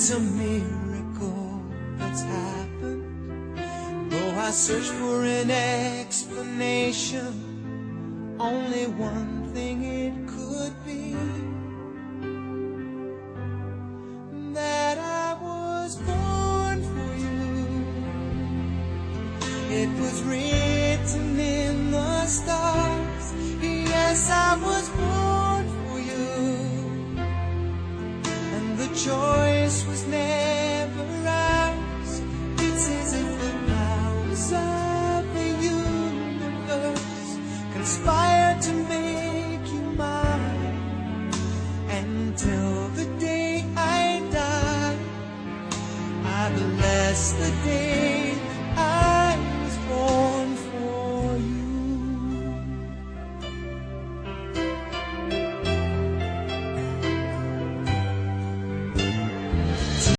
It's a miracle that's happened. Though I search for an explanation, only one thing it could be, that I was born for you. It was written in the stars. Yes, I was born for you. And the choice was never ours. It's as if the powers of the universe conspired to make you mine. And till the day I die, I bless the day